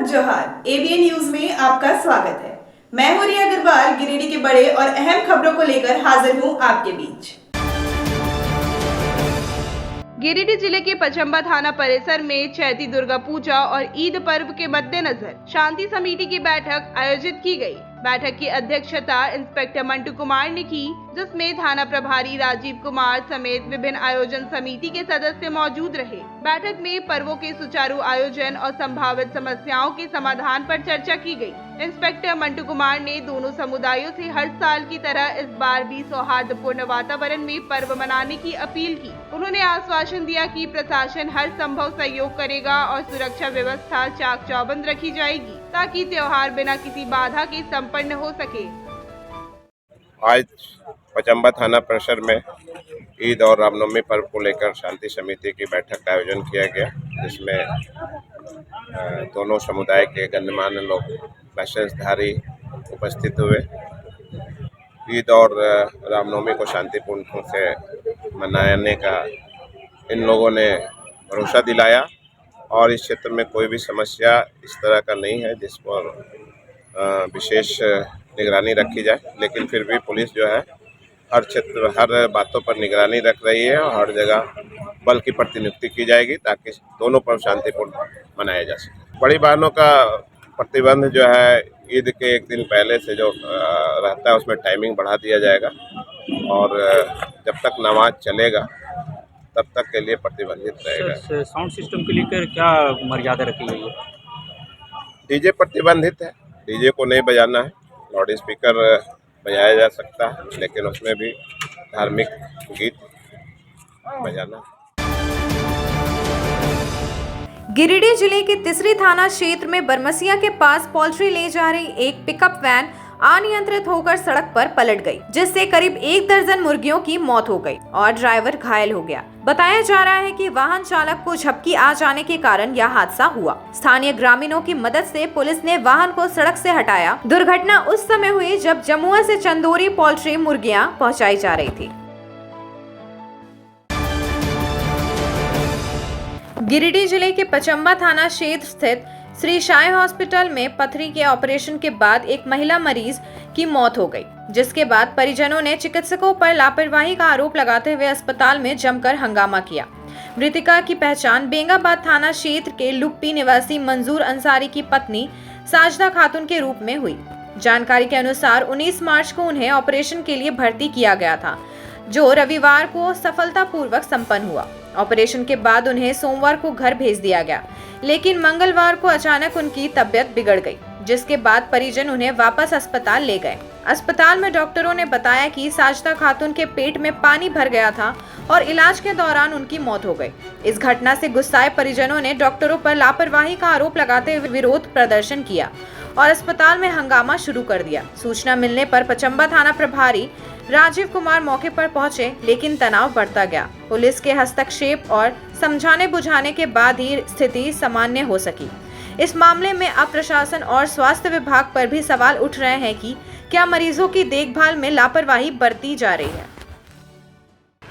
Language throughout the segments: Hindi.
जोहार। एबीएन न्यूज में आपका स्वागत है। मैं हूं रिया अग्रवाल। गिरिडीह के बड़े और अहम खबरों को लेकर हाजिर हूं आपके बीच। गिरिडीह जिले के पचंबा थाना परिसर में चैती दुर्गा पूजा और ईद पर्व के मद्देनजर शांति समिति की बैठक आयोजित की गई। बैठक की अध्यक्षता इंस्पेक्टर मंटू कुमार ने की, जिसमें थाना प्रभारी राजीव कुमार समेत विभिन्न आयोजन समिति के सदस्य मौजूद रहे। बैठक में पर्वों के सुचारू आयोजन और संभावित समस्याओं के समाधान पर चर्चा की गई। इंस्पेक्टर मंटू कुमार ने दोनों समुदायों से हर साल की तरह इस बार भी सौहार्दपूर्ण वातावरण में पर्व मनाने की अपील की। उन्होंने आश्वासन दिया कि प्रशासन हर संभव सहयोग करेगा और सुरक्षा व्यवस्था चाक चौबंद रखी जाएगी ताकि त्योहार बिना किसी बाधा के संपन्न हो सके। आज पचंबा थाना परिसर में ईद और रामनवमी पर्व को लेकर शांति समिति की बैठक का आयोजन किया गया, जिसमें दोनों समुदाय के गणमान्य लोग लाइसेंसधारी उपस्थित हुए। ईद और रामनवमी को शांतिपूर्ण से मनाने का इन लोगों ने भरोसा दिलाया और इस क्षेत्र में कोई भी समस्या इस तरह का नहीं है जिस पर विशेष निगरानी रखी जाए। लेकिन फिर भी पुलिस जो है हर क्षेत्र हर बातों पर निगरानी रख रही है और हर जगह बल की प्रतिनियुक्ति की जाएगी ताकि दोनों पर्व शांतिपूर्ण मनाया जा सके। बड़ी वाहनों का प्रतिबंध जो है ईद के एक दिन पहले से जो रहता है उसमें टाइमिंग बढ़ा दिया जाएगा और जब तक नमाज चलेगा तब तक के लिए प्रतिबंधित रहेगा। साउंड सिस्टम के लेकर क्या मर्यादा रखी गई है? डीजे प्रतिबंधित है, डीजे को नहीं बजाना है। लाउड स्पीकर बजाया जा सकता है लेकिन उसमें भी धार्मिक गीत बजाना। गिरिडीह जिले के तिसरी थाना क्षेत्र में बरमसिया के पास पोल्ट्री ले जा रही एक पिकअप वैन अनियंत्रित होकर सड़क पर पलट गई, जिससे करीब 1 दर्जन मुर्गियों की मौत हो गई और ड्राइवर घायल हो गया। बताया जा रहा है कि वाहन चालक को झपकी आ जाने के कारण यह हादसा हुआ। स्थानीय ग्रामीणों की मदद से पुलिस ने वाहन को सड़क से हटाया। दुर्घटना उस समय हुई जब जमुआ से चंदोरी पोल्ट्री मुर्गियां पहुंचाई जा रही थी। गिरिडीह जिले के पचंबा थाना क्षेत्र स्थित श्री साई हॉस्पिटल में पथरी के ऑपरेशन के बाद एक महिला मरीज की मौत हो गई, जिसके बाद परिजनों ने चिकित्सकों पर लापरवाही का आरोप लगाते हुए अस्पताल में जमकर हंगामा किया। मृतिका की पहचान बेंगाबाद थाना क्षेत्र के लुप्पी निवासी मंजूर अंसारी की पत्नी साजदा खातून के रूप में हुई। जानकारी के अनुसार 19 मार्च को उन्हें ऑपरेशन के लिए भर्ती किया गया था, जो रविवार को सफलतापूर्वक संपन्न हुआ। ऑपरेशन के बाद उन्हें सोमवार को घर भेज दिया गया, लेकिन मंगलवार को अचानक उनकी तबीयत बिगड़ गई, जिसके बाद परिजन उन्हें वापस अस्पताल ले गए। अस्पताल में डॉक्टरों ने बताया कि साजदा खातून के पेट में पानी भर गया था और इलाज के दौरान उनकी मौत हो गई। इस घटना से गुस्साए परिजनों ने डॉक्टरों पर लापरवाही का आरोप लगाते हुए विरोध प्रदर्शन किया और अस्पताल में हंगामा शुरू कर दिया। सूचना मिलने पर पचंबा थाना प्रभारी राजीव कुमार मौके पर पहुंचे, लेकिन तनाव बढ़ता गया। पुलिस के हस्तक्षेप और समझाने बुझाने के बाद ही स्थिति सामान्य हो सकी। इस मामले में अब प्रशासन और स्वास्थ्य विभाग पर भी सवाल उठ रहे हैं कि क्या मरीजों की देखभाल में लापरवाही बरती जा रही है।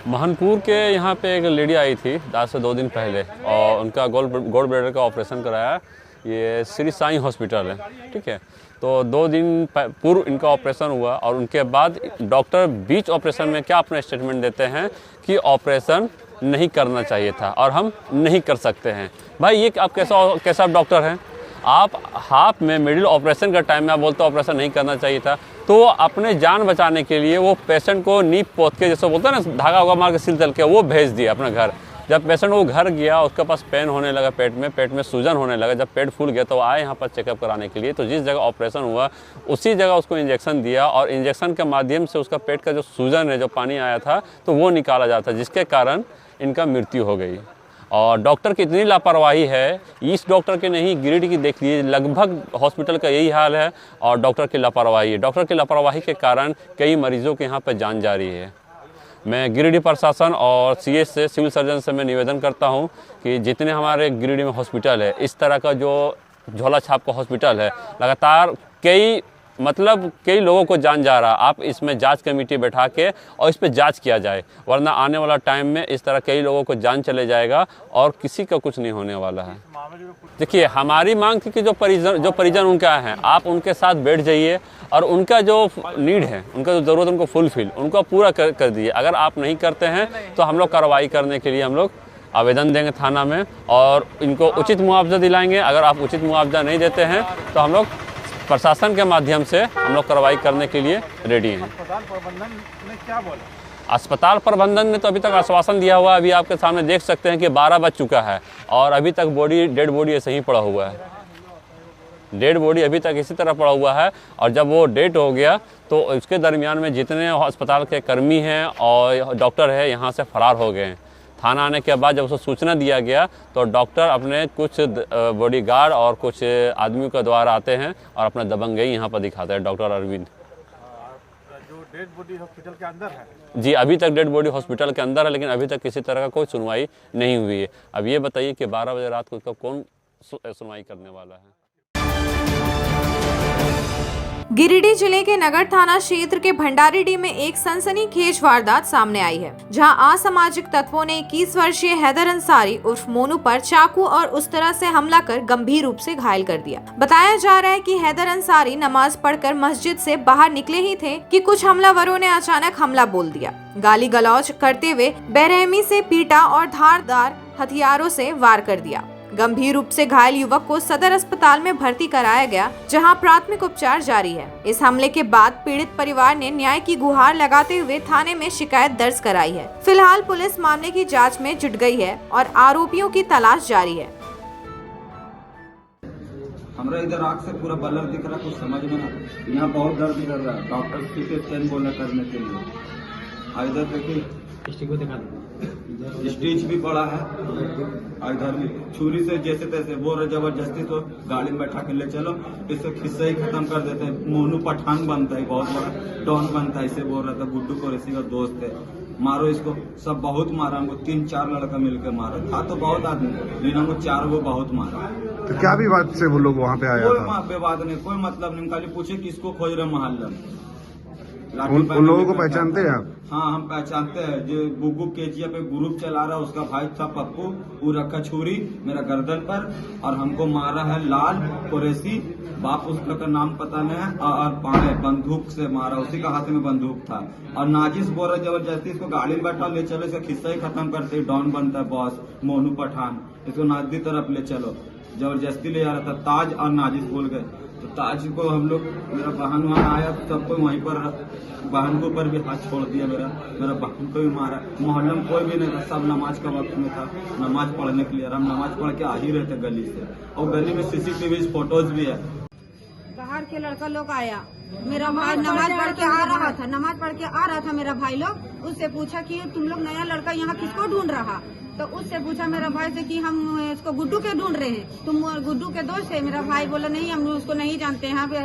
महनपुर के यहाँ पे एक लेडी आई थी आज से 2 दिन पहले और उनका गोल्ड ब्लैडर का ऑपरेशन कराया। ये श्री साई हॉस्पिटल है, ठीक है। तो 2 दिन पूर्व इनका ऑपरेशन हुआ और उनके बाद डॉक्टर बीच ऑपरेशन में क्या अपना स्टेटमेंट देते हैं कि ऑपरेशन नहीं करना चाहिए था और हम नहीं कर सकते हैं। भाई ये आप कैसा डॉक्टर हैं? आप हाफ में मिडिल ऑपरेशन का टाइम में आप बोलते ऑपरेशन नहीं करना चाहिए था, तो अपने जान बचाने के लिए वो पेशेंट को नींव पोत के जैसे बोलते हैं ना, धागा वागा मार के सिल तल के वो भेज दिया अपना घर। जब पेशेंट वो घर गया उसके पास पेन होने लगा, पेट में सूजन होने लगा। जब पेट फूल गया तो आए यहाँ पर चेकअप कराने के लिए, तो जिस जगह ऑपरेशन हुआ उसी जगह उसको इंजेक्शन दिया और इंजेक्शन के माध्यम से उसका पेट का जो सूजन है, जो पानी आया था, तो वो निकाला जाता, जिसके कारण इनका मृत्यु हो गई। और डॉक्टर की इतनी लापरवाही है, इस डॉक्टर के नहीं गिरिडीह की देख लीजिए, लगभग हॉस्पिटल का यही हाल है और डॉक्टर की लापरवाही है। डॉक्टर की लापरवाही के कारण कई मरीजों के यहाँ पर जान जा रही है। मैं गिरिडीह प्रशासन और सीएस से, सिविल सर्जन से मैं निवेदन करता हूं कि जितने हमारे गिरिडीह में हॉस्पिटल है, इस तरह का जो झोला छाप का हॉस्पिटल है, लगातार कई मतलब कई लोगों को जान जा रहा है। आप इसमें जांच कमेटी बैठा के और इस पे जांच किया जाए, वरना आने वाला टाइम में इस तरह कई लोगों को जान चले जाएगा और किसी का कुछ नहीं होने वाला है। देखिए, हमारी मांग थी कि जो परिजन उनका है, आप उनके साथ बैठ जाइए और उनका जो नीड है, उनका जो ज़रूरत है, उनको फुलफिल, उनको पूरा कर दीजिए। अगर आप नहीं करते हैं तो हम लोग कार्रवाई करने के लिए हम लोग आवेदन देंगे थाना में और इनको उचित मुआवजा दिलाएंगे। अगर आप उचित मुआवजा नहीं देते हैं तो हम लोग प्रशासन के माध्यम से हम लोग कार्रवाई करने के लिए रेडी हैं। अस्पताल प्रबंधन ने क्या बोला? अस्पताल प्रबंधन ने तो अभी तक आश्वासन दिया हुआ है। अभी आपके सामने देख सकते हैं कि 12 बज चुका है और अभी तक डेड बॉडी ऐसे ही पड़ा हुआ है। डेड बॉडी अभी तक इसी तरह पड़ा हुआ है और जब वो डेड हो गया तो उसके दरमियान में जितने अस्पताल के कर्मी हैं और डॉक्टर है यहाँ से फरार हो गए। थाना आने के बाद जब उसको सूचना दिया गया तो डॉक्टर अपने कुछ बॉडीगार्ड और कुछ आदमियों के द्वारा आते हैं और अपना दबंगई यहाँ पर दिखाते हैं। डॉक्टर अरविंद जो डेड बॉडी हॉस्पिटल के अंदर है जी, अभी तक डेड बॉडी हॉस्पिटल के अंदर है, लेकिन अभी तक किसी तरह का कोई सुनवाई नहीं हुई है। अब ये बताइए कि 12 बजे रात को उसका कौन सुनवाई करने वाला है। गिरिडीह जिले के नगर थाना क्षेत्र के भंडारीडीह में एक सनसनीखेज वारदात सामने आई है, जहां असामाजिक तत्वों ने 21 वर्षीय हैदर अंसारी उर्फ मोनू पर चाकू और उस तरह से हमला कर गंभीर रूप से घायल कर दिया। बताया जा रहा है कि हैदर अंसारी नमाज पढ़कर मस्जिद से बाहर निकले ही थे कि कुछ हमलावरों ने अचानक हमला बोल दिया। गाली गलौज करते हुए बेरहमी से पीटा और धारदार हथियारों से वार कर दिया। गंभीर रूप से घायल युवक को सदर अस्पताल में भर्ती कराया गया, जहां प्राथमिक उपचार जारी है। इस हमले के बाद पीड़ित परिवार ने न्याय की गुहार लगाते हुए थाने में शिकायत दर्ज कराई है। फिलहाल पुलिस मामले की जांच में जुट गई है और आरोपियों की तलाश जारी है। हमरा इधर आँख से पूरा बलर दिख रहा, कुछ समझ में ना। यहाँ बहुत दर्द कर रहा है, डॉक्टर सीटे स्कैन बोला करने के लिए। इधर देखिए स्टिच भी पड़ा है, इधर भी छुरी से जैसे तैसे बोल रहे जबरदस्ती तो गाड़ी में बैठा के ले चलो, इससे खिस्सा ही खत्म कर देते हैं। मोनू पठान बनता है, बहुत बड़ा डॉन बनता है, इसे बोल रहा था। गुड्डू कुरैशी का दोस्त है, मारो इसको। सब बहुत मारा हमको, 3-4 लड़का मिलकर मारा था तो बहुत आदमी, लेकिन हमको 4 वो बहुत मारा। तो क्या भी बात से वो लोग वहाँ पे आया कोई था? विवाद नहीं, कोई मतलब नहीं, खाली पूछे किसको खोज रहे मोहल्ला में। उन लोगों को पहचानते हैं आप? हाँ, हम पहचानते हैं। जो बुगू केजिया पे ग्रुप चला रहा है, उसका भाई था पप्पू, वो रखा छुरी मेरा गर्दन पर और हमको मारा है लाल कुरैशी, बाप उसका का नाम पता नहीं है, और पाए बंदूक से मारा, उसी का हाथ में बंदूक था। और नाजिस बोल रहा जबरदस्ती इसको गाड़ी में बैठा ले चलो, इसका खिस्सा ही खत्म करते, डॉन बनता है बॉस मोनू पठान, इसको नादी तरफ ले चलो, जबरदस्ती ले जा रहा था। ताज और नाजिस बोल गए तो ताज को हम लोग, मेरा बहन वहाँ आया, सबको वहीं पर, बहन के ऊपर भी हाथ छोड़ दिया मेरा बहन को भी मारा। मोहल्ले में कोई भी नहीं था, सब नमाज का वक्त में था, नमाज पढ़ने के लिए। हम नमाज पढ़ के आ ही रहे थे गली से, और गली में CCTV फोटोज भी है। बाहर के लड़का लोग आया, मेरा भाई नमाज पढ़ के आ रहा था, नमाज पढ़ के आ रहा था मेरा भाई लोग। उससे पूछा कि तुम लोग नया लड़का यहाँ किसको ढूंढ रहा, तो उससे पूछा मेरा भाई से कि हम इसको गुड्डू के ढूंढ रहे हैं, तुम गुड्डू के दोस्त है? मेरा भाई बोला नहीं, हम उसको नहीं जानते, यहाँ पे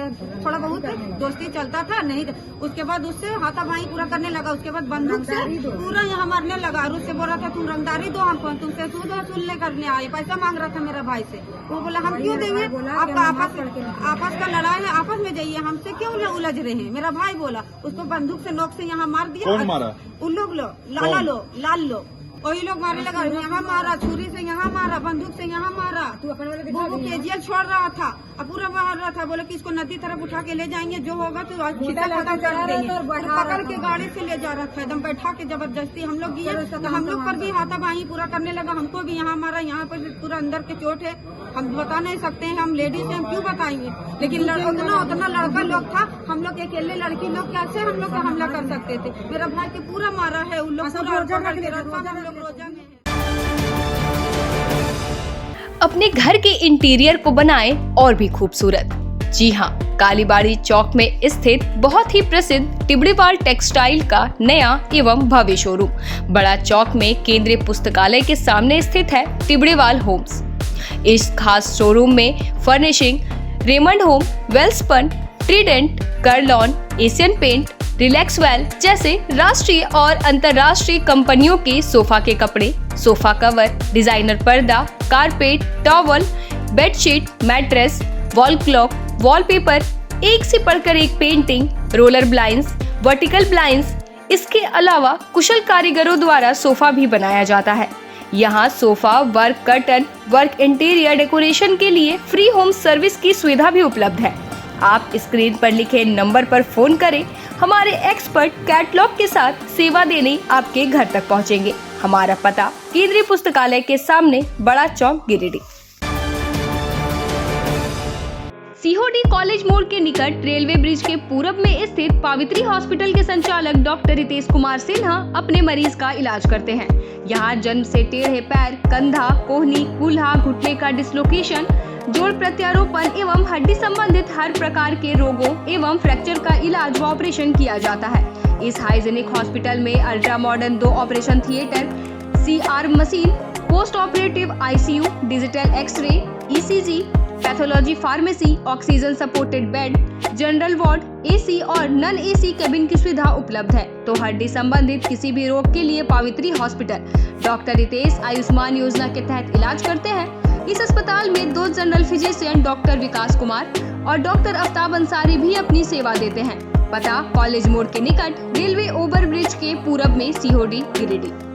थोड़ा बहुत दोस्ती चलता था नहीं। उसके बाद उससे हाथापाई पूरा करने लगा, उसके बाद बंदूक से पूरा यहाँ मारने लगा और उससे बोल रहा था तुम रंगदारी दो, हम तुमसे सूद वसूलने करने आए, पैसा मांग रहा था मेरा भाई से। वो बोला हम क्यों देंगे, आपका आपस का लड़ाई है, आपस में जाइए, हमसे क्यों उलझ रहे हैं? मेरा भाई बोला, उसको बंदूक से नोक से यहाँ मार दिया। कौन मारा? उन लोग लाल लो वही लोग मारने लगा, यहाँ मारा, छुरी से यहाँ मारा, बंदूक से यहाँ मारा। वो केजीएल छोड़ रहा था, अब पूरा बाहर रहा था। बोले कि इसको नदी तरफ उठा के ले जाएंगे, जो होगा तो खिस्सा खत्म कर देंगे। पकड़ के गाड़ी से ले जा रहा था, एकदम बैठा के जबरदस्ती। हम लोग गए तो हम लोग पर भी हाथापाई पूरा करने लगा, हमको भी यहाँ मारा, यहाँ पर पूरा अंदर के चोट है। हम बता नहीं सकते हैं, हम लेडीज हैं, हम क्यों बताएंगे? लेकिन उतना लड़का लोग था, हम लोग अकेले लड़की लोग कैसे हम लोग का हमला कर सकते थे? मेरा भाई के पूरा मारा है उन लोग, रोजा में। अपने घर के इंटीरियर को बनाएं और भी खूबसूरत। जी हाँ, कालीबाड़ी चौक में स्थित बहुत ही प्रसिद्ध टिबड़ीवाल टेक्सटाइल का नया एवं भव्य शोरूम बड़ा चौक में केंद्रीय पुस्तकालय के सामने स्थित है टिबड़ीवाल होम्स। इस खास शोरूम में furnishing Raymond home, Welspun, Trident, Kurlon, Asian paint, Relaxwell जैसे राष्ट्रीय और अंतर्राष्ट्रीय कंपनियों के सोफा के कपड़े, सोफा कवर, डिजाइनर पर्दा, carpet, towel, bedsheet, mattress, wall clock, wallpaper, एक से बढ़कर एक painting, roller blinds, vertical blinds, इसके अलावा कुशल कारीगरों द्वारा सोफा भी बनाया जाता है। यहाँ sofa work, curtain work, interior decoration के लिए फ्री होम सर्विस की सुविधा भी उपलब्ध है। आप स्क्रीन पर लिखे नंबर पर फोन करें, हमारे एक्सपर्ट कैटलॉग के साथ सेवा देने आपके घर तक पहुँचेंगे। हमारा पता केंद्रीय पुस्तकालय के सामने, बड़ा चौक, गिरिडीह। सीहोडी कॉलेज मोड़ के निकट रेलवे ब्रिज के पूरब में स्थित पावित्री हॉस्पिटल के संचालक डॉक्टर रितेश कुमार सिन्हा अपने मरीज का इलाज करते हैं। यहाँ जन्म से टेढ़े पैर, कंधा, कोहनी, कूल्हा, घुटने का डिसलोकेशन, जोड़ प्रत्यारोपण एवं हड्डी संबंधित हर प्रकार के रोगों एवं फ्रैक्चर का इलाज व ऑपरेशन किया जाता है। इस हाइजेनिक हॉस्पिटल में ultra modern 2 operation theatre, CR machine, post operative ICU, digital X-ray, ECG, pathology, pharmacy, oxygen supported bed, general ward, AC और नॉन AC केबिन की सुविधा उपलब्ध है। तो हड्डी संबंधित किसी भी रोग के लिए पावित्री हॉस्पिटल डॉक्टर रितेश आयुष्मान योजना के तहत इलाज करते हैं। इस अस्पताल में 2 जनरल फिजिशियन डॉक्टर विकास कुमार और डॉक्टर आफ्ताब अंसारी भी अपनी सेवा देते हैं। पता कॉलेज मोड़ के निकट रेलवे ओवर ब्रिज के पूरब में, सीहोडी, गिरिडीह।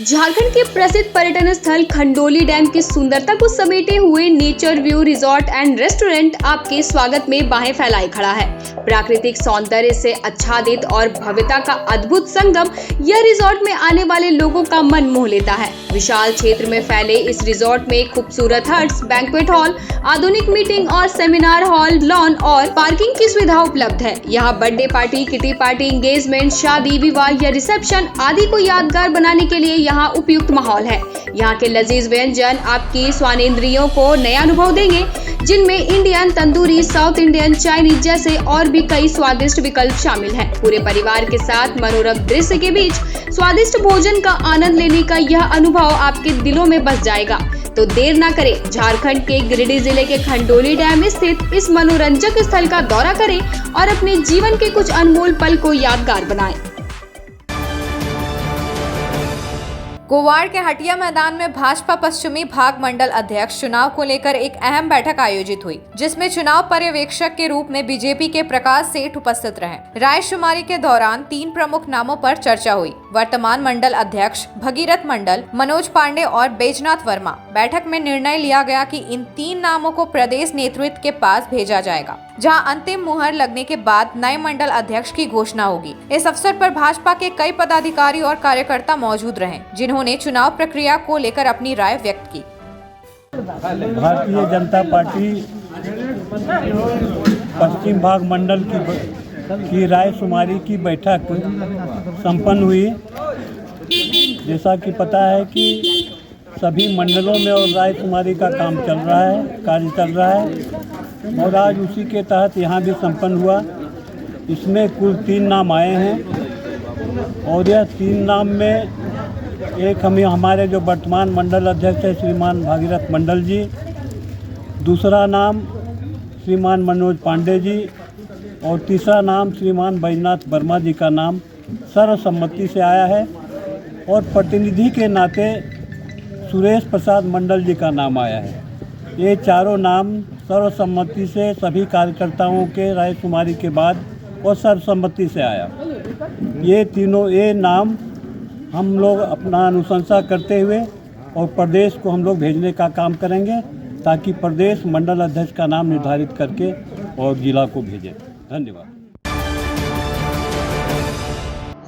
झारखंड के प्रसिद्ध पर्यटन स्थल खंडोली डैम की सुंदरता को समेटे हुए nature view resort and restaurant आपके स्वागत में बाहें फैलाए खड़ा है। प्राकृतिक सौंदर्य से आच्छादित और भव्यता का अद्भुत संगम यह रिजॉर्ट में आने वाले लोगों का मन मोह लेता है। विशाल क्षेत्र में फैले इस रिजॉर्ट में खूबसूरत हट्स, बैंक्वेट हॉल, आधुनिक मीटिंग और सेमिनार हॉल, लॉन और पार्किंग की सुविधा उपलब्ध है। यहाँ birthday party, kitty party, engagement, शादी, विवाह या रिसेप्शन आदि को यादगार बनाने के लिए यहाँ उपयुक्त माहौल है। यहाँ के लजीज व्यंजन आपकी स्वानेंद्रियों को नया अनुभव देंगे, जिनमें Indian, tandoori, south Indian, Chinese जैसे और भी कई स्वादिष्ट विकल्प शामिल हैं। पूरे परिवार के साथ मनोरम दृश्य के बीच स्वादिष्ट भोजन का आनंद लेने का यह अनुभव आपके दिलों में बस जाएगा। तो देर ना करें, झारखंड के गिरिडीह जिले के खंडोली डैम स्थित इस मनोरंजक स्थल का दौरा करें और अपने जीवन के कुछ अनमोल पल को यादगार बनाएं। गोवाड़ के हटिया मैदान में भाजपा पश्चिमी भाग मंडल अध्यक्ष चुनाव को लेकर एक अहम बैठक आयोजित हुई, जिसमें चुनाव पर्यवेक्षक के रूप में बीजेपी के प्रकाश सेठ उपस्थित रहे। रायशुमारी के दौरान 3 प्रमुख नामों पर चर्चा हुई। वर्तमान मंडल अध्यक्ष भगीरथ मंडल, मनोज पांडे और बैजनाथ वर्मा। बैठक में निर्णय लिया गया कि इन 3 नामों को प्रदेश नेतृत्व के पास भेजा जाएगा, जहां अंतिम मुहर लगने के बाद नए मंडल अध्यक्ष की घोषणा होगी। इस अवसर पर भाजपा के कई पदाधिकारी और कार्यकर्ता मौजूद रहे, जिन्होंने चुनाव प्रक्रिया को लेकर अपनी राय व्यक्त की। भारतीय जनता पार्टी पश्चिम भाग मंडल की रायशुमारी की बैठक संपन्न हुई। जैसा कि पता है कि सभी मंडलों में और रायशुमारी का काम चल रहा है, कार्य चल रहा है, और आज उसी के तहत यहाँ भी संपन्न हुआ। इसमें कुल 3 नाम आए हैं, और यह 3 नाम में एक हमारे जो वर्तमान मंडल अध्यक्ष है श्रीमान भागीरथ मंडल जी, दूसरा नाम श्रीमान मनोज पांडे जी, और तीसरा नाम श्रीमान बैजनाथ वर्मा जी का नाम सर्वसम्मति से आया है। और प्रतिनिधि के नाते सुरेश प्रसाद मंडल जी का नाम आया है। ये चारों नाम सर्वसम्मति से सभी कार्यकर्ताओं के रायशुमारी के बाद और सर्वसम्मति से आया। ये नाम हम लोग अपना अनुशंसा करते हुए और प्रदेश को हम लोग भेजने का काम करेंगे, ताकि प्रदेश मंडल अध्यक्ष का नाम निर्धारित करके और जिला को भेजे। धन्यवाद।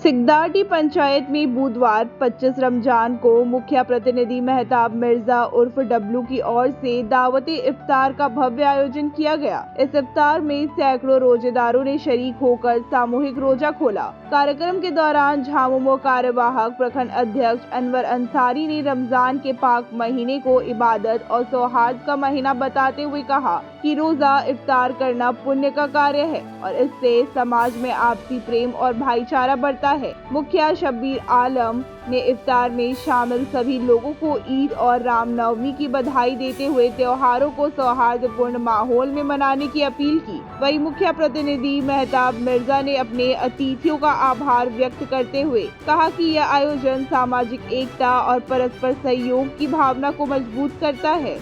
सिकदाटी पंचायत में बुधवार 25 रमजान को मुखिया प्रतिनिधि मेहताब मिर्जा उर्फ डब्लू की ओर से दावती इफ्तार का भव्य आयोजन किया गया। इस इफ्तार में सैकड़ों रोजेदारों ने शरीक होकर सामूहिक रोजा खोला। कार्यक्रम के दौरान झामुमो कार्यवाहक प्रखंड अध्यक्ष अनवर अंसारी ने रमजान के पाक महीने को इबादत और सौहार्द का महीना बताते हुए कहा कि रोजा इफ्तार करना पुण्य का कार्य है और इससे समाज में आपसी प्रेम और भाईचारा बढ़ता है। मुखिया शब्बीर आलम ने इफ्तार में शामिल सभी लोगों को ईद और रामनवमी की बधाई देते हुए त्योहारों को सौहार्दपूर्ण माहौल में मनाने की अपील की। वहीं मुखिया प्रतिनिधि मेहताब मिर्जा ने अपने अतिथियों का आभार व्यक्त करते हुए कहा कि यह आयोजन सामाजिक एकता और परस्पर सहयोग की भावना को मजबूत करता है।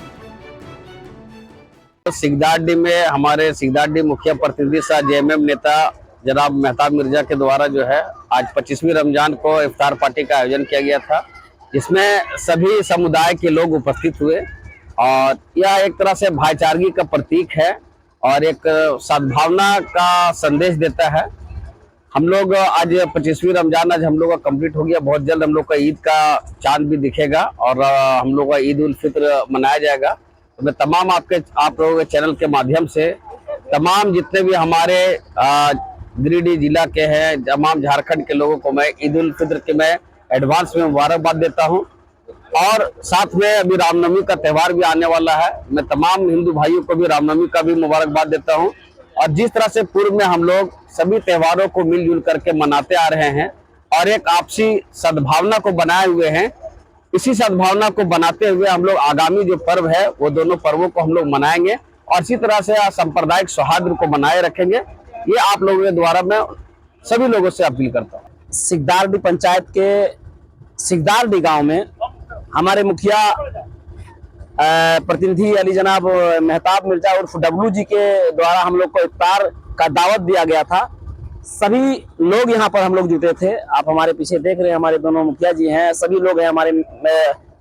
सिगदारडी में हमारे सिगदारडी मुखिया प्रतिनिधि सह जेएमएम नेता जनाब मेहताब मिर्जा के द्वारा जो है आज 25वीं रमजान को इफ्तार पार्टी का आयोजन किया गया था, जिसमें सभी समुदाय के लोग उपस्थित हुए और यह एक तरह से भाईचारगी का प्रतीक है और एक सद्भावना का संदेश देता है। हम लोग आज 25वीं रमजान आज हम लोग का कंप्लीट हो गया। बहुत जल्द हम लोग का ईद का चांद भी दिखेगा और हम लोग का ईद उल फित्र मनाया जाएगा। तो मैं तमाम आप लोगों के चैनल के माध्यम से तमाम जितने भी हमारे गिरिडीह जिला के हैं, तमाम झारखंड के लोगों को मैं ईद उल फित्र की मैं एडवांस में मुबारकबाद देता हूं। और साथ में अभी रामनवमी का त्यौहार भी आने वाला है, मैं तमाम हिंदू भाइयों को भी रामनवमी का भी मुबारकबाद देता हूं। और जिस तरह से पूर्व में हम लोग सभी त्योहारों को मिलजुल करके मनाते आ रहे हैं और एक आपसी सद्भावना को बनाए हुए हैं, इसी सद्भावना को बनाते हुए हम लोग आगामी जो पर्व है वो दोनों पर्वों को हम लोग मनाएंगे और इसी तरह से सांप्रदायिक सौहार्द को बनाए रखेंगे। ये आप लोगों के द्वारा मैं सभी लोगों से अपील करता हूँ। सिगदारडी पंचायत के सिगदारडी गांव में हमारे मुखिया प्रतिनिधि अली जनाब मेहताब मिर्जा उर्फ डब्लू जी के द्वारा हम लोग को इफ्तार का दावत दिया गया था। सभी लोग यहाँ पर हम लोग जुटे थे। आप हमारे पीछे देख रहे हैं, हमारे दोनों मुखिया जी हैं, सभी लोग हैं, हमारे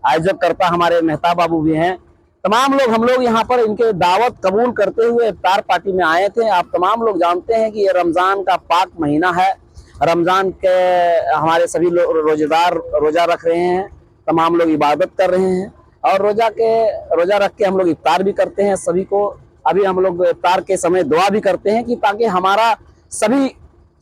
आयोजक करता हमारे मेहताब बाबू भी हैं। तमाम लोग हम लोग यहाँ पर इनके दावत कबूल करते हुए इफ्तार पार्टी में आए थे। आप तमाम लोग जानते हैं कि ये रमजान का पाक महीना है। रमजान के हमारे सभी लोग रोजेदार रोजा रख रहे हैं, तमाम लोग इबादत कर रहे हैं और रोजा रख के हम लोग इफ्तार भी करते हैं। सभी को अभी हम लोग इफ्तार के समय दुआ भी करते हैं कि ताकि हमारा सभी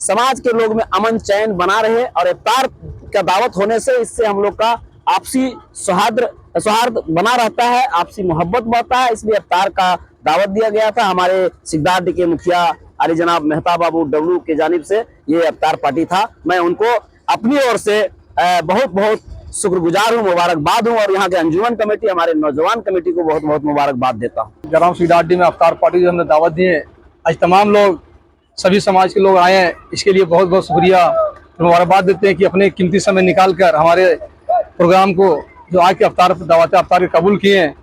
समाज के लोग में अमन चैन बना रहे और इफ्तार का दावत होने से इससे हम लोग का आपसी सौहार्द बना रहता है, आपसी मोहब्बत बढ़ता है। इसलिए इफ्तार का दावत दिया गया था। हमारे सिगदारडी के मुखिया अली जनाब मेहताब बाबू डब्लू के जानिब से ये इफ्तार पार्टी था। मैं उनको अपनी ओर से बहुत बहुत शुक्रगुजार हूँ, मुबारकबाद हूँ और यहाँ के अंजुमन कमेटी, हमारे नौजवान कमेटी को बहुत बहुत मुबारकबाद देता हूँ। ग्राम सिगदारडी में इफ्तार पार्टी जो हमने दावत दी है, आज तमाम लोग सभी समाज के लोग आए हैं, इसके लिए बहुत बहुत शुक्रिया, मुबारकबाद देते हैं कि अपने कीमती समय निकाल कर हमारे प्रोग्राम को जो आज के दावत इफ्तार कबूल किए हैं,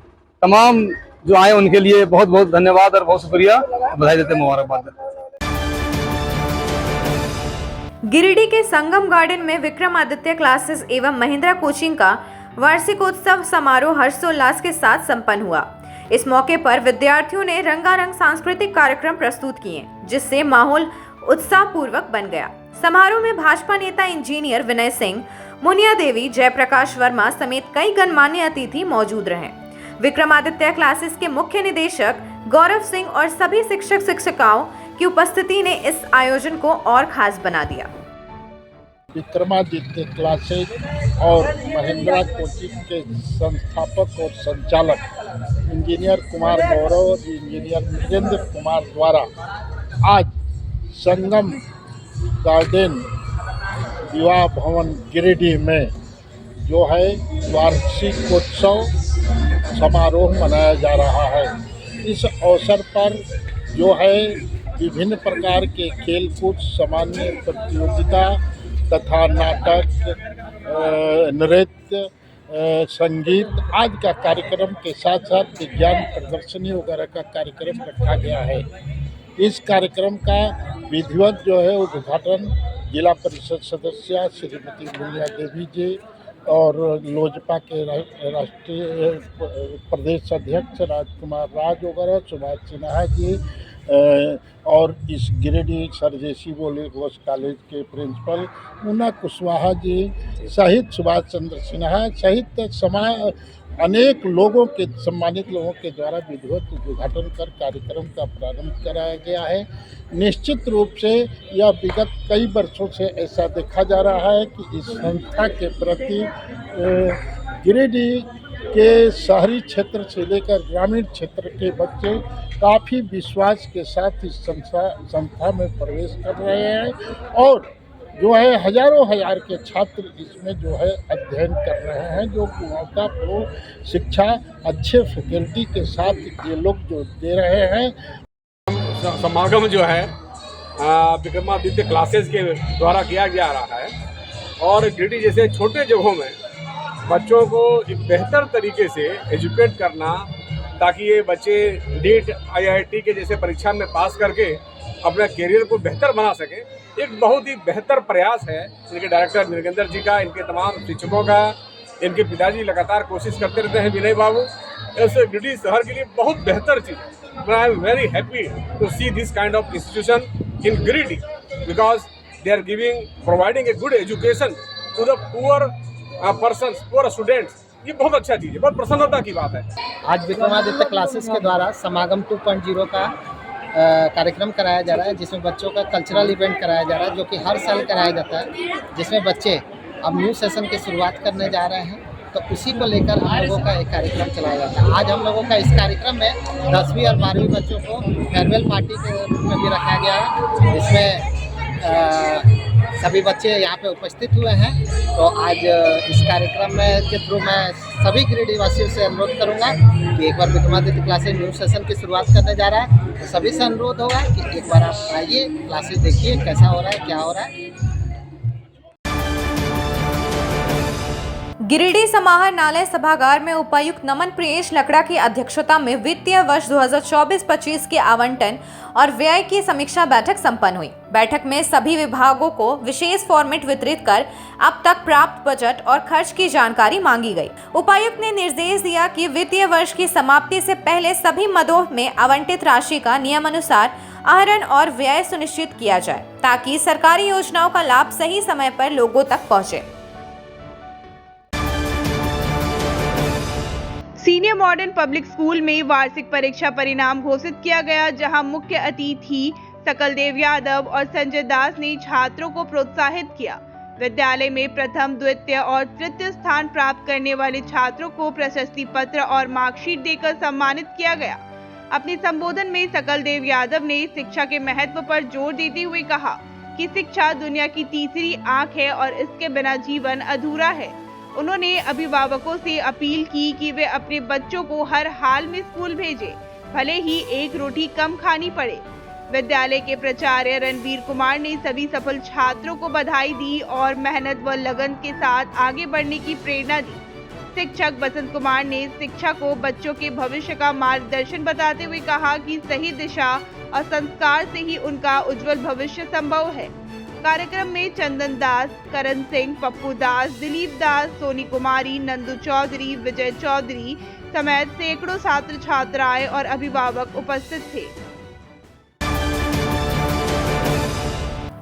तमाम जो आए उनके लिए बहुत बहुत धन्यवाद और बहुत शुक्रिया, बधाई देते हैं, मुबारकबाद देते हैं। गिरिडीह के संगम गार्डन में विक्रमादित्य क्लासेस एवं महिंद्रा कोचिंग का वार्षिकोत्सव समारोह हर्षोल्लास के साथ संपन्न हुआ। इस मौके पर विद्यार्थियों ने रंगारंग सांस्कृतिक कार्यक्रम प्रस्तुत किए, जिससे माहौल उत्साहपूर्वक बन गया। समारोह में भाजपा नेता इंजीनियर विनय सिंह, मुनिया देवी, जयप्रकाश वर्मा समेत कई गणमान्य अतिथि मौजूद रहे। विक्रमादित्य क्लासेस के मुख्य निदेशक गौरव सिंह और सभी शिक्षक शिक्षिकाओं की उपस्थिति ने इस आयोजन को और खास बना दिया। विक्रमादित्य क्लासेस और महिंद्रा कोचिंग के संस्थापक और संचालक इंजीनियर कुमार गौरव और इंजीनियर वीरेंद्र कुमार द्वारा आज संगम गार्डन विवाह भवन गिरिडीह में जो है वार्षिकोत्सव समारोह मनाया जा रहा है। इस अवसर पर जो है विभिन्न प्रकार के खेलकूद, सामान्य प्रतियोगिता तथा नाटक, नृत्य, संगीत आदि का कार्यक्रम के साथ साथ विज्ञान प्रदर्शनी वगैरह का कार्यक्रम रखा गया है। इस कार्यक्रम का विधिवत जो है उद्घाटन जिला परिषद सदस्य श्रीमती मुनिया देवी जी और लोजपा के राष्ट्रीय प्रदेश अध्यक्ष राजकुमार राज वगैरह, सुभाष सिन्हा जी और इस गिरिडीह सर जेसी बोस कॉलेज के प्रिंसिपल मुन्ना कुशवाहा जी सहित सुभाष चंद्र सिन्हा सहित अनेक लोगों के सम्मानित लोगों के द्वारा विधिवत उद्घाटन कर कार्यक्रम का प्रारंभ कराया गया है। निश्चित रूप से यह विगत कई वर्षों से ऐसा देखा जा रहा है कि इस संस्था के प्रति गिरिडीह के शहरी क्षेत्र से लेकर ग्रामीण क्षेत्र के बच्चे काफ़ी विश्वास के साथ इस संस्था में प्रवेश कर रहे हैं और जो है हजारों हजार के छात्र इसमें जो है अध्ययन कर रहे हैं, जो गुणवत्तापूर्ण शिक्षा अच्छे फैकल्टी के साथ ये लोग जो दे रहे हैं। समागम जो है विक्रमादित्य क्लासेस के द्वारा किया जा रहा है और गिरिडीह जैसे छोटे जगहों में बच्चों को एक बेहतर तरीके से एजुकेट करना ताकि ये बच्चे नीट IIT के जैसे परीक्षा में पास करके अपने करियर को बेहतर बना सके। एक बहुत ही बेहतर प्रयास है इनके डायरेक्टर मृगेंद्र जी का, इनके तमाम शिक्षकों का। इनके पिताजी लगातार कोशिश करते रहते हैं विनय बाबू। ऐसे गिरिडीह शहर के लिए बहुत बेहतर चीज़ है। I am very happy to see this kind of institution in Giridih because they are providing a good education to the poor persons, poor students. ये बहुत अच्छा चीज़ है, बहुत प्रसन्नता की बात है। आज विक्रमादित्य क्लासेस के द्वारा समागम 2.0 का कार्यक्रम कराया जा रहा है, जिसमें बच्चों का कल्चरल इवेंट कराया जा रहा है, जो कि हर साल कराया जाता है, जिसमें बच्चे अब न्यू सेशन की शुरुआत करने जा रहे हैं। तो उसी को लेकर हम लोगों का एक कार्यक्रम चलाया जाता है। आज हम लोगों का इस कार्यक्रम में 10वीं और 12वीं बच्चों को फेयरवेल पार्टी के रूप में भी रखा गया है, जिसमें सभी बच्चे यहाँ पे उपस्थित हुए हैं। तो आज इस कार्यक्रम में के थ्रू मैं सभी गिरिडीह वासियों से अनुरोध करूँगा कि एक बार विक्रमादित्य क्लासेस न्यू सेशन की शुरुआत करने जा रहा है, तो सभी से अनुरोध होगा कि एक बार आप आइए, क्लासेस देखिए कैसा हो रहा है, क्या हो रहा है। गिरिडीह समाहर नालय सभागार में उपायुक्त नमन प्रियेश लकड़ा की अध्यक्षता में वित्तीय वर्ष 2024-25 के आवंटन और व्यय की समीक्षा बैठक संपन्न हुई। बैठक में सभी विभागों को विशेष फॉर्मेट वितरित कर अब तक प्राप्त बजट और खर्च की जानकारी मांगी गई। उपायुक्त ने निर्देश दिया कि वित्तीय वर्ष की समाप्ति से पहले सभी मदों में आवंटित राशि का नियमानुसार आहरण और व्यय सुनिश्चित किया जाए, ताकि सरकारी योजनाओं का लाभ सही समय पर लोगों तक पहुँचे। सीनियर मॉडर्न पब्लिक स्कूल में वार्षिक परीक्षा परिणाम घोषित किया गया, जहां मुख्य अतिथि सकलदेव यादव और संजय दास ने छात्रों को प्रोत्साहित किया। विद्यालय में प्रथम, द्वितीय और तृतीय स्थान प्राप्त करने वाले छात्रों को प्रशस्ति पत्र और मार्कशीट देकर सम्मानित किया गया। अपने संबोधन में सकलदेव यादव ने शिक्षा के महत्व पर जोर देते हुए कहा कि शिक्षा दुनिया की तीसरी आंख है और इसके बिना जीवन अधूरा है। उन्होंने अभिभावकों से अपील की कि वे अपने बच्चों को हर हाल में स्कूल भेजें, भले ही एक रोटी कम खानी पड़े। विद्यालय के प्राचार्य रणवीर कुमार ने सभी सफल छात्रों को बधाई दी और मेहनत व लगन के साथ आगे बढ़ने की प्रेरणा दी। शिक्षक बसंत कुमार ने शिक्षा को बच्चों के भविष्य का मार्गदर्शन बताते हुए कहा कि सही दिशा और संस्कार से ही उनका उज्जवल भविष्य संभव है। कार्यक्रम में चंदन दास, करण सिंह, पप्पू दास, दिलीप दास, सोनी कुमारी, नंदू चौधरी, विजय चौधरी समेत सैकड़ों छात्र छात्राएं और अभिभावक उपस्थित थे।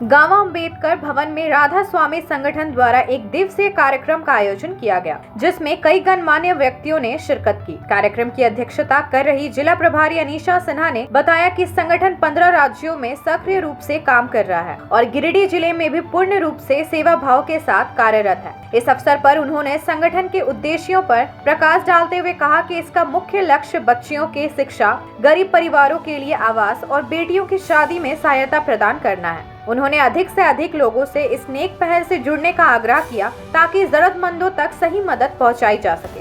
गांवा अम्बेडकर भवन में राधा स्वामी संगठन द्वारा एक दिवसीय कार्यक्रम का आयोजन किया गया, जिसमें कई गणमान्य व्यक्तियों ने शिरकत की। कार्यक्रम की अध्यक्षता कर रही जिला प्रभारी अनीशा सिन्हा ने बताया कि संगठन 15 राज्यों में सक्रिय रूप से काम कर रहा है और गिरिडीह जिले में भी पूर्ण रूप से सेवा भाव के साथ कार्यरत है। इस अवसर पर उन्होंने संगठन के उद्देश्यों पर प्रकाश डालते हुए कहा कि इसका मुख्य लक्ष्य बच्चियों के शिक्षा, गरीब परिवारों के लिए आवास और बेटियों की शादी में सहायता प्रदान करना है। उन्होंने अधिक से अधिक लोगों से इस नेक पहल से जुड़ने का आग्रह किया, ताकि जरूरतमंदों तक सही मदद पहुंचाई जा सके।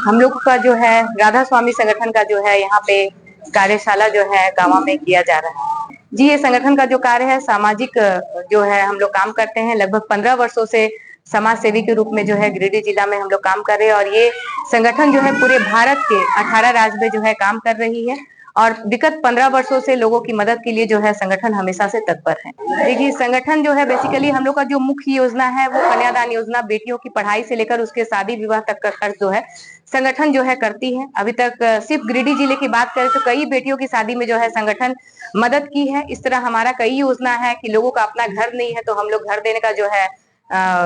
हम लोग का जो है राधा स्वामी संगठन का जो है यहाँ पे कार्यशाला जो है गांव में किया जा रहा है। जी, ये संगठन का जो कार्य है सामाजिक जो है हम लोग काम करते हैं। लगभग 15 वर्षों से समाज सेवी के रूप में जो है गिरिडीह जिला में हम लोग काम कर रहे हैं और ये संगठन जो है पूरे भारत के 18 राज्य में जो है काम कर रही है और विगत 15 वर्षों से लोगों की मदद के लिए जो है संगठन हमेशा से तत्पर है। देखिए, संगठन जो है बेसिकली हम लोग का जो मुख्य योजना है वो कन्यादान योजना, बेटियों की पढ़ाई से लेकर उसके शादी विवाह तक का खर्च जो है संगठन जो है करती है। अभी तक सिर्फ गिरिडीह जिले की बात करें तो कई बेटियों की शादी में जो है संगठन मदद की है। इस तरह हमारा कई योजना है कि लोगों का अपना घर नहीं है तो हम लोग घर देने का जो है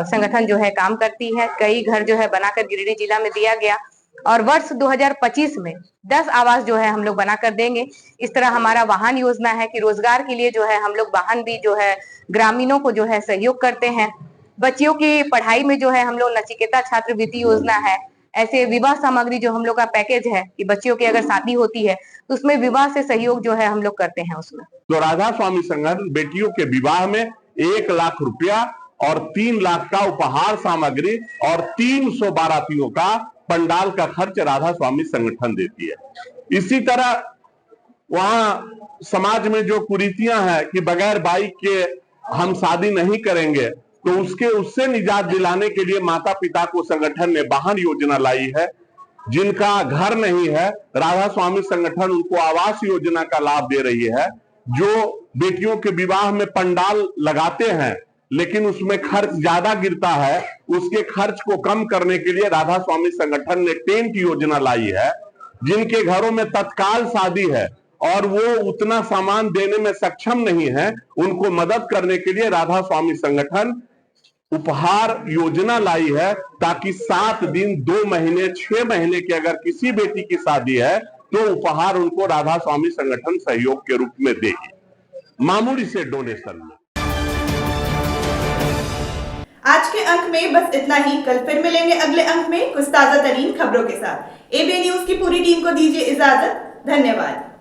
संगठन जो है काम करती है। कई घर जो है बनाकर गिरिडीह जिला में दिया गया और वर्ष 2025 में 10 आवास जो है हम लोग बनाकर देंगे। इस तरह हमारा वाहन योजना है कि रोजगार के लिए जो है हम लोग वाहन भी जो है ग्रामीणों को जो है सहयोग करते हैं। बच्चियों की पढ़ाई में जो है हम लोग नचिकेता छात्रवृत्ति योजना है। ऐसे विवाह सामग्री जो हम लोग का पैकेज है कि बच्चियों की अगर शादी होती है तो उसमें विवाह से सहयोग जो है हम लोग करते हैं उसमें। तो राधा स्वामी संगठन बेटियों के विवाह में 1 लाख रुपया और 3 लाख का उपहार सामग्री और 300 बारातियों का पंडाल का खर्च राधा स्वामी संगठन देती है। इसी तरह वहां समाज में जो कुरीतियां हैं कि बगैर बाइक के हम शादी नहीं करेंगे, तो उससे निजात दिलाने के लिए माता पिता को संगठन ने वाहन योजना लाई है। जिनका घर नहीं है, राधा स्वामी संगठन उनको आवास योजना का लाभ दे रही है। जो बेटियों के विवाह में पंडाल लगाते हैं लेकिन उसमें खर्च ज्यादा गिरता है, उसके खर्च को कम करने के लिए राधा स्वामी संगठन ने टेंट योजना लाई है। जिनके घरों में तत्काल शादी है और वो उतना सामान देने में सक्षम नहीं है, उनको मदद करने के लिए राधा स्वामी संगठन उपहार योजना लाई है, ताकि 7 दिन, 2 महीने, 6 महीने की अगर किसी बेटी की शादी है तो उपहार उनको राधा स्वामी संगठन सहयोग के रूप में देगी, मामूली से डोनेशन में। आज के अंक में बस इतना ही। कल फिर मिलेंगे अगले अंक में कुछ ताजा तरीन खबरों के साथ। एबीएन न्यूज की पूरी टीम को दीजिए इजाजत। धन्यवाद।